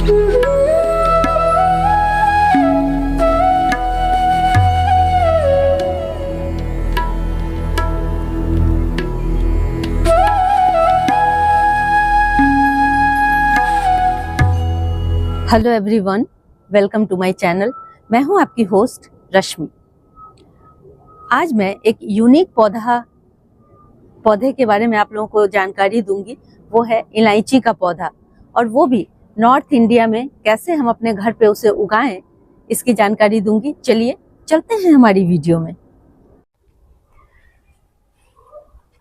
Hello everyone, welcome to my channel. मैं हूं आपकी होस्ट रश्मि। आज मैं एक यूनिक पौधे के बारे में आप लोगों को जानकारी दूंगी। वो है इलायची का पौधा, और वो भी नॉर्थ इंडिया में कैसे हम अपने घर पे उसे उगाएं, इसकी जानकारी दूंगी। चलिए चलते हैं हमारी वीडियो में।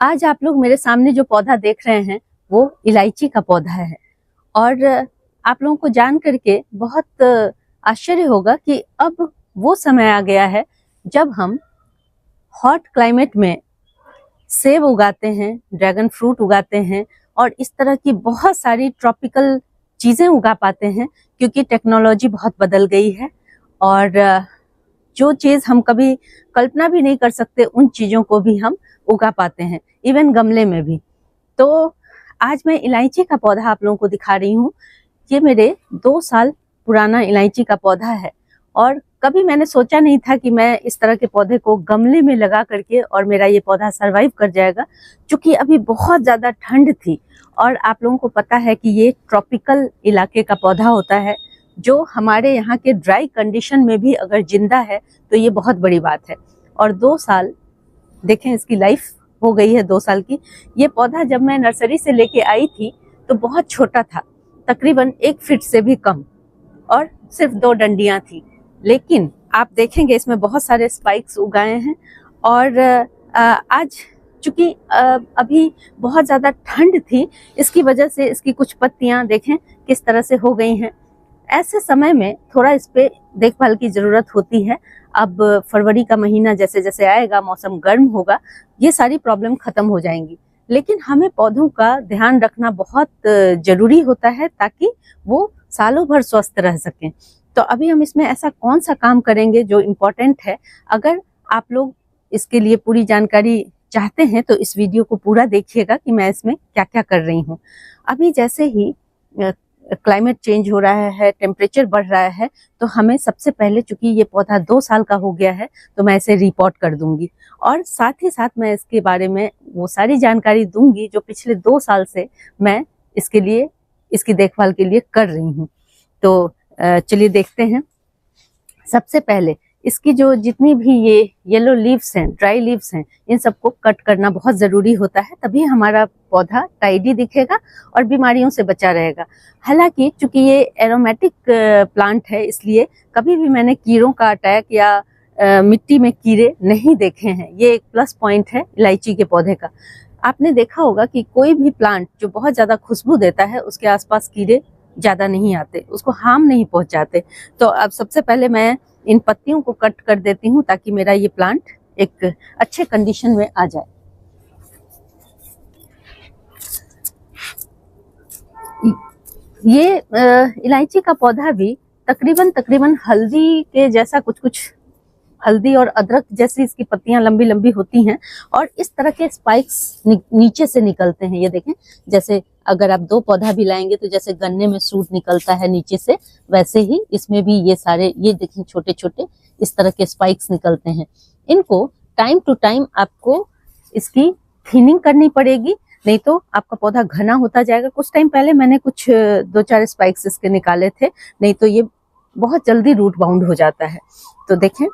आज आप लोग मेरे सामने जो पौधा देख रहे हैं वो इलायची का पौधा है, और आप लोगों को जान करके बहुत आश्चर्य होगा कि अब वो समय आ गया है जब हम हॉट क्लाइमेट में सेब उगाते हैं, ड्रैगन फ्रूट उगाते हैं, और इस तरह की बहुत सारी ट्रॉपिकल चीजें उगा पाते हैं, क्योंकि टेक्नोलॉजी बहुत बदल गई है। और जो चीज हम कभी कल्पना भी नहीं कर सकते, उन चीजों को भी हम उगा पाते हैं, इवन गमले में भी। तो आज मैं इलायची का पौधा आप लोगों को दिखा रही हूँ। ये मेरे 2 साल पुराना इलायची का पौधा है, और कभी मैंने सोचा नहीं था कि मैं इस तरह के पौधे को गमले में लगा करके और मेरा ये पौधा सरवाइव कर जाएगा, क्योंकि अभी बहुत ज़्यादा ठंड थी। और आप लोगों को पता है कि ये ट्रॉपिकल इलाके का पौधा होता है, जो हमारे यहाँ के ड्राई कंडीशन में भी अगर जिंदा है तो ये बहुत बड़ी बात है। और 2 साल देखें, इसकी लाइफ हो गई है 2 साल की। ये पौधा जब मैं नर्सरी से लेके आई थी तो बहुत छोटा था, तकरीबन 1 फीट से भी कम, और सिर्फ 2 डंडियां थी। लेकिन आप देखेंगे इसमें बहुत सारे स्पाइक्स उगाए हैं। और आज चूंकि अभी बहुत ज़्यादा ठंड थी, इसकी वजह से इसकी कुछ पत्तियां देखें किस तरह से हो गई हैं। ऐसे समय में थोड़ा इस पे देखभाल की ज़रूरत होती है। अब फरवरी का महीना जैसे जैसे आएगा, मौसम गर्म होगा, ये सारी प्रॉब्लम खत्म हो जाएंगी। लेकिन हमें पौधों का ध्यान रखना बहुत जरूरी होता है, ताकि वो सालों भर स्वस्थ रह सकें। तो अभी हम इसमें ऐसा कौन सा काम करेंगे जो इम्पोर्टेंट है। अगर आप लोग इसके लिए पूरी जानकारी चाहते हैं तो इस वीडियो को पूरा देखिएगा कि मैं इसमें क्या क्या कर रही हूँ। अभी जैसे ही क्लाइमेट चेंज हो रहा है, टेम्परेचर बढ़ रहा है, तो हमें सबसे पहले, चूंकि ये पौधा 2 साल का हो गया है, तो मैं इसे रिपोर्ट कर दूंगी, और साथ ही साथ मैं इसके बारे में वो सारी जानकारी दूंगी जो पिछले 2 साल से मैं इसके लिए, इसकी देखभाल के लिए कर रही हूँ। तो चलिए देखते हैं। सबसे पहले इसकी जो जितनी भी ये येलो लीव्स हैं, ड्राई लीव्स हैं, इन सबको कट करना बहुत ज़रूरी होता है, तभी हमारा पौधा टाइडी दिखेगा और बीमारियों से बचा रहेगा। हालांकि चूंकि ये एरोमेटिक प्लांट है, इसलिए कभी भी मैंने कीड़ों का अटैक या मिट्टी में कीड़े नहीं देखे हैं। ये एक प्लस पॉइंट है इलायची के पौधे का। आपने देखा होगा कि कोई भी प्लांट जो बहुत ज़्यादा खुशबू देता है, उसके आसपास कीड़े ज़्यादा नहीं आते, उसको हार्म नहीं पहुंचाते। तो अब सबसे पहले मैं इन पत्तियों को कट कर देती हूँ, ताकि मेरा ये प्लांट एक अच्छे कंडीशन में आ जाए। ये इलायची का पौधा भी तकरीबन हल्दी के जैसा कुछ हल्दी और अदरक जैसी इसकी पत्तियां लंबी लंबी होती हैं, और इस तरह के स्पाइक्स नीचे से निकलते हैं। ये देखें, जैसे अगर आप 2 पौधा भी लाएंगे तो जैसे गन्ने में सूट निकलता है नीचे से, वैसे ही इसमें भी ये सारे, ये देखें, छोटे छोटे इस तरह के स्पाइक्स निकलते हैं। इनको टाइम टू टाइम आपको इसकी थिनिंग करनी पड़ेगी, नहीं तो आपका पौधा घना होता जाएगा। कुछ टाइम पहले मैंने कुछ 2-4 स्पाइक्स इसके निकाले थे, नहीं तो ये बहुत जल्दी रूट बाउंड हो जाता है। तो देखें,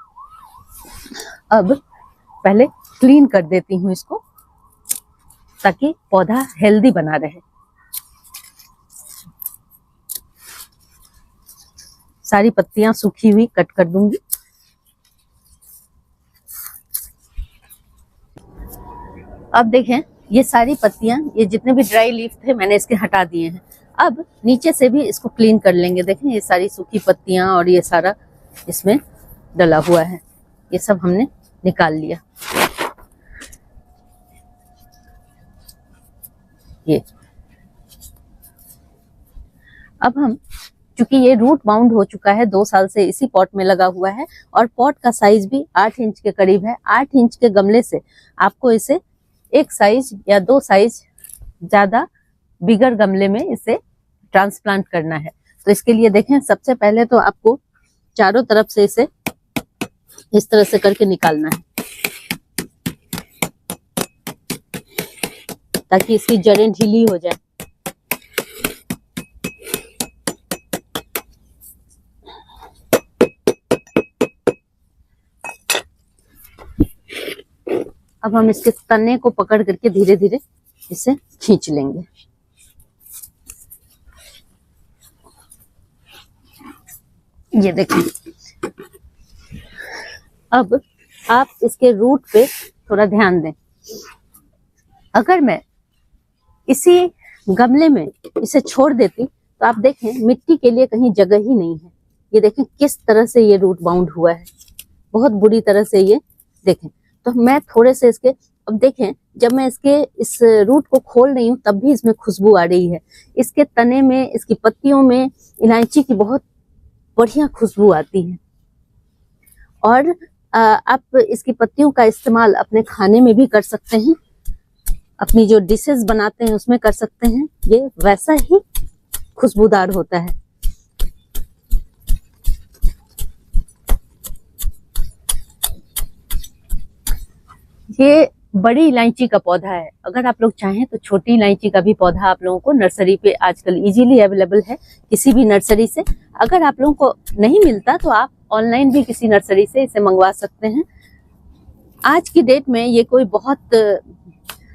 अब पहले क्लीन कर देती हूँ इसको, ताकि पौधा हेल्दी बना रहे। सारी पत्तियां सूखी हुई कट कर दूंगी। अब देखें, ये सारी पत्तियां, ये जितने भी ड्राई लीफ थे मैंने इसके हटा दिए हैं। अब नीचे से भी इसको क्लीन कर लेंगे। देखें, ये सारी सूखी पत्तियां और ये सारा इसमें डला हुआ है, ये सब हमने निकाल लिया। ये अब हम, चूंकि ये रूट बाउंड हो चुका है, 2 साल से इसी पॉट में लगा हुआ है, और पॉट का साइज भी 8 इंच के करीब है। 8 इंच के गमले से आपको इसे 1 साइज या 2 साइज ज्यादा बिगर गमले में इसे ट्रांसप्लांट करना है। तो इसके लिए देखें, सबसे पहले तो आपको चारों तरफ से इसे इस तरह से करके निकालना है ताकि इसकी जड़ें ढीली हो जाए। अब हम इसके तने को पकड़ करके धीरे धीरे इसे खींच लेंगे। ये देखें। अब आप इसके रूट पे थोड़ा ध्यान दें। अगर मैं इसी गमले में इसे छोड़ देती तो आप देखें मिट्टी के लिए कहीं जगह ही नहीं है। ये देखें किस तरह से ये रूट बाउंड हुआ है, बहुत बुरी तरह से। ये देखें, तो मैं थोड़े से इसके, अब देखें जब मैं इसके इस रूट को खोल रही हूँ तब भी इसमें खुशबू आ रही है। इसके तने में, इसकी पत्तियों में इलायची की बहुत बढ़िया खुशबू आती है। और आप इसकी पत्तियों का इस्तेमाल अपने खाने में भी कर सकते हैं, अपनी जो डिशेस बनाते हैं उसमें कर सकते हैं। ये वैसा ही खुशबूदार होता है। ये बड़ी इलायची का पौधा है। अगर आप लोग चाहें तो छोटी इलायची का भी पौधा आप लोगों को नर्सरी पे आजकल इजीली अवेलेबल है, किसी भी नर्सरी से। अगर आप लोगों को नहीं मिलता तो आप ऑनलाइन भी किसी नर्सरी से इसे मंगवा सकते हैं। आज की डेट में ये कोई बहुत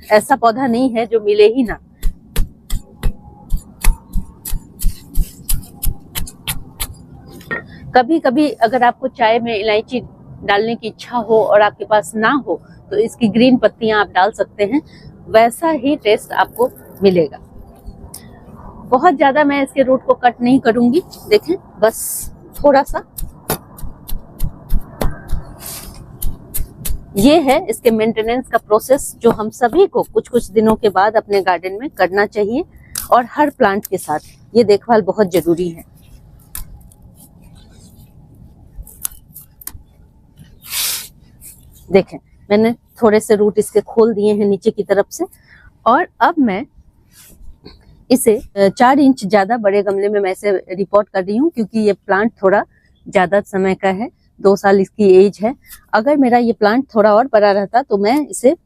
ऐसा पौधा नहीं है जो मिले ही ना। कभी कभी अगर आपको चाय में इलायची डालने की इच्छा हो और आपके पास ना हो तो इसकी ग्रीन पत्तियां आप डाल सकते हैं, वैसा ही टेस्ट आपको मिलेगा। बहुत ज्यादा मैं इसके रूट को कट नहीं करूंगी, देखें बस थोड़ा सा। ये है इसके मेंटेनेंस का प्रोसेस जो हम सभी को कुछ कुछ दिनों के बाद अपने गार्डन में करना चाहिए, और हर प्लांट के साथ ये देखभाल बहुत जरूरी है। देखें, मैंने थोड़े से रूट इसके खोल दिए हैं नीचे की तरफ से, और अब मैं इसे 4 इंच ज्यादा बड़े गमले में मैं इसे रिपोर्ट कर रही हूँ, क्योंकि ये प्लांट थोड़ा ज्यादा समय का है, 2 साल इसकी एज है। अगर मेरा ये प्लांट थोड़ा और बड़ा रहता तो मैं इसे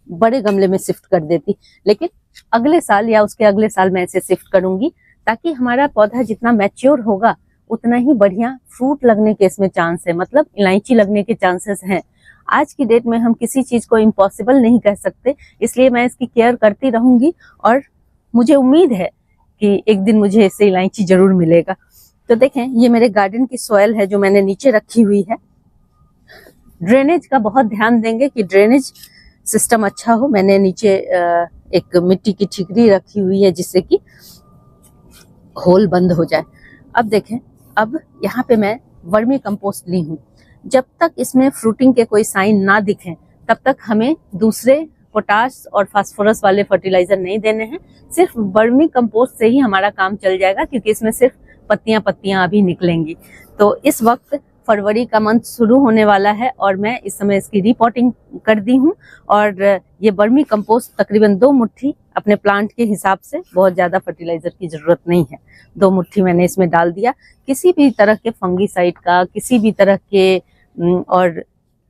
बड़े गमले में शिफ्ट कर देती, लेकिन अगले साल या उसके अगले साल मैं इसे शिफ्ट करूंगी, ताकि हमारा पौधा जितना मैच्योर होगा उतना ही बढ़िया फ्रूट लगने के इसमें चांस है, मतलब इलायची लगने के चांसेस हैं। आज की डेट में हम किसी चीज को इम्पॉसिबल नहीं कह सकते, इसलिए मैं इसकी केयर करती रहूंगी, और मुझे उम्मीद है कि एक दिन मुझे इससे इलायची जरूर मिलेगा। तो देखें, ये मेरे गार्डन की सॉइल है जो मैंने नीचे रखी हुई है। ड्रेनेज का बहुत ध्यान देंगे कि ड्रेनेज सिस्टम अच्छा हो। मैंने नीचे एक मिट्टी की ठीकरी रखी हुई है जिससे कि होल बंद हो जाए। अब देखें, अब यहाँ पे मैं वर्मी कंपोस्ट ली हूँ। जब तक इसमें फ्रूटिंग के कोई साइन ना दिखें तब तक हमें दूसरे पोटाश और फास्फोरस वाले फर्टिलाइजर नहीं देने हैं। सिर्फ वर्मी कंपोस्ट से ही हमारा काम चल जाएगा, क्योंकि इसमें सिर्फ पत्तियां पत्तियां अभी निकलेंगी। तो इस वक्त फरवरी का मंथ शुरू होने वाला है और मैं इस समय इसकी रिपोर्टिंग कर दी हूँ, और ये वर्मी कंपोस्ट तकरीबन 2 मुट्ठी अपने प्लांट के हिसाब से, बहुत ज्यादा फर्टिलाइजर की जरूरत नहीं है, 2 मुट्ठी मैंने इसमें डाल दिया। किसी भी तरह के फंगीसाइड का, किसी भी तरह के और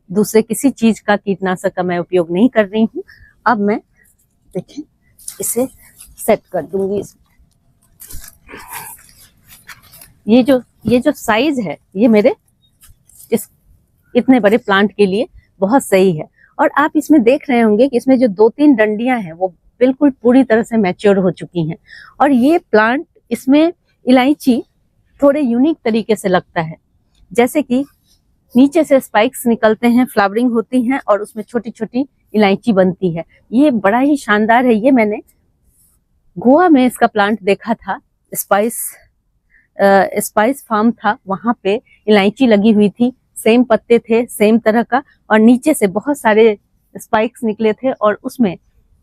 दूसरे किसी चीज का कीटनाशक का मैं उपयोग नहीं कर रही हूँ। अब मैं देखें इसे सेट कर दूंगी। ये जो साइज है ये मेरे इस इतने बड़े प्लांट के लिए बहुत सही है। और आप इसमें देख रहे होंगे कि इसमें जो 2-3 डंडियां हैं वो बिल्कुल पूरी तरह से मैच्योर हो चुकी हैं। और ये प्लांट, इसमें इलायची थोड़े यूनिक तरीके से लगता है, जैसे कि नीचे से स्पाइक्स निकलते हैं, फ्लावरिंग होती हैं और उसमें छोटी छोटी इलायची बनती है। ये बड़ा ही शानदार है। ये मैंने गोवा में इसका प्लांट देखा था, स्पाइस फार्म था, वहां पे इलायची लगी हुई थी, सेम पत्ते थे, सेम तरह का, और नीचे से बहुत सारे स्पाइक्स निकले थे और उसमें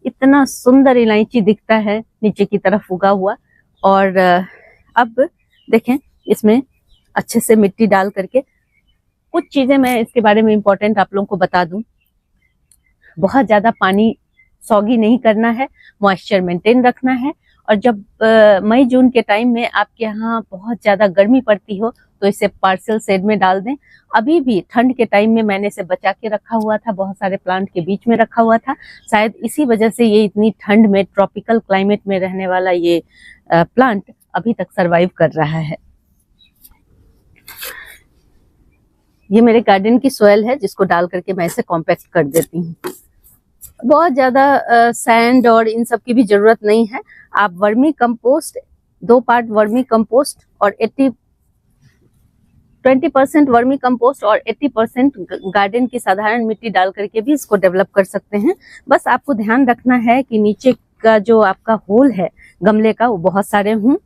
इतना सुंदर इलायची दिखता है नीचे की तरफ उगा हुआ। और अब देखें, इसमें अच्छे से मिट्टी डाल करके कुछ चीजें मैं इसके बारे में इम्पोर्टेंट आप लोगों को बता दूं। बहुत ज्यादा पानी सॉगी नहीं करना है, मॉइस्चर मेंटेन रखना है, और जब मई जून के टाइम में आपके यहाँ बहुत ज्यादा गर्मी पड़ती हो तो इसे पार्शियल शेड में डाल दें। अभी भी ठंड के टाइम में मैंने इसे बचा के रखा हुआ था, बहुत सारे प्लांट के बीच में रखा हुआ था। शायद इसी वजह से ये इतनी ठंड में, ट्रॉपिकल क्लाइमेट में रहने वाला ये प्लांट अभी तक सरवाइव कर रहा है। ये मेरे गार्डन की सॉइल है जिसको डाल करके मैं इसे कॉम्पैक्ट कर देती हूँ। बहुत ज्यादा सैंड और इन सब की भी जरूरत नहीं है। आप vermi compost, 2 part vermi compost और 20% वर्मी कंपोस्ट और 80% गार्डन की साधारण मिट्टी डाल करके भी इसको डेवलप कर सकते हैं। बस आपको ध्यान रखना है कि नीचे का जो आपका होल है गमले का वो बहुत सारे हों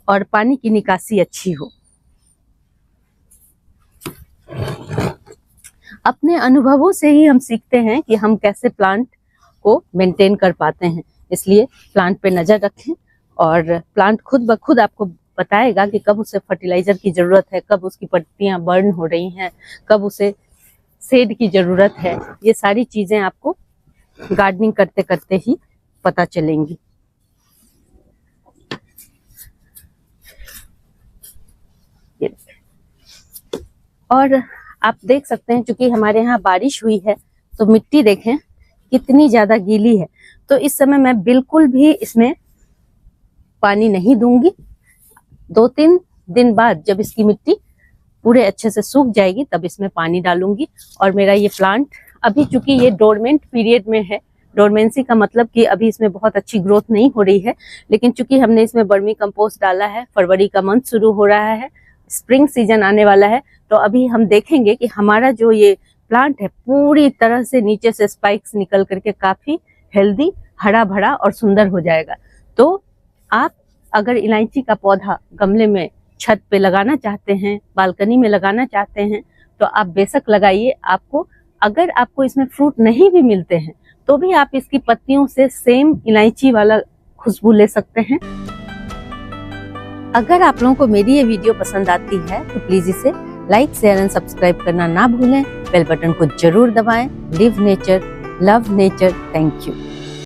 और पानी की निकासी अच्छी हो। अपने अनुभवों से ही हम सीखते हैं कि हम कैसे प्लांट को मेंटेन कर पाते हैं, इसलिए प्लांट पे नजर रखें और प्लांट खुद ब खुद आपको बताएगा कि कब उसे फर्टिलाइजर की जरूरत है, कब उसकी पत्तियां बर्न हो रही हैं, कब उसे शेड की जरूरत है। ये सारी चीजें आपको गार्डनिंग करते करते ही पता चलेंगी। और आप देख सकते हैं चूंकि हमारे यहाँ बारिश हुई है तो मिट्टी देखें कितनी ज्यादा गीली है। तो इस समय मैं बिल्कुल भी इसमें पानी नहीं दूंगी। 2-3 दिन बाद जब इसकी मिट्टी पूरे अच्छे से सूख जाएगी तब इसमें पानी डालूंगी। और मेरा ये प्लांट अभी चूंकि ये डोरमेंट पीरियड में है, डोरमेंसी का मतलब कि अभी इसमें बहुत अच्छी ग्रोथ नहीं हो रही है, लेकिन चूंकि हमने इसमें वर्मी कंपोस्ट डाला है, फरवरी का मंथ शुरू हो रहा है, स्प्रिंग सीजन आने वाला है, तो अभी हम देखेंगे कि हमारा जो ये प्लांट है पूरी तरह से नीचे से स्पाइक्स निकल करके काफी हेल्दी, हरा भरा और सुंदर हो जाएगा। तो आप अगर इलायची का पौधा गमले में छत पे लगाना चाहते हैं, बालकनी में लगाना चाहते हैं तो आप बेशक लगाइए। अगर आपको इसमें फ्रूट नहीं भी मिलते हैं तो भी आप इसकी पत्तियों से सेम इलायची वाला खुशबू ले सकते हैं। अगर आप लोगों को मेरी ये वीडियो पसंद आती है तो प्लीज इसे लाइक, शेयर एंड सब्सक्राइब करना ना भूलें। बेल बटन को जरूर दबाएं। Live nature, love nature. Thank you.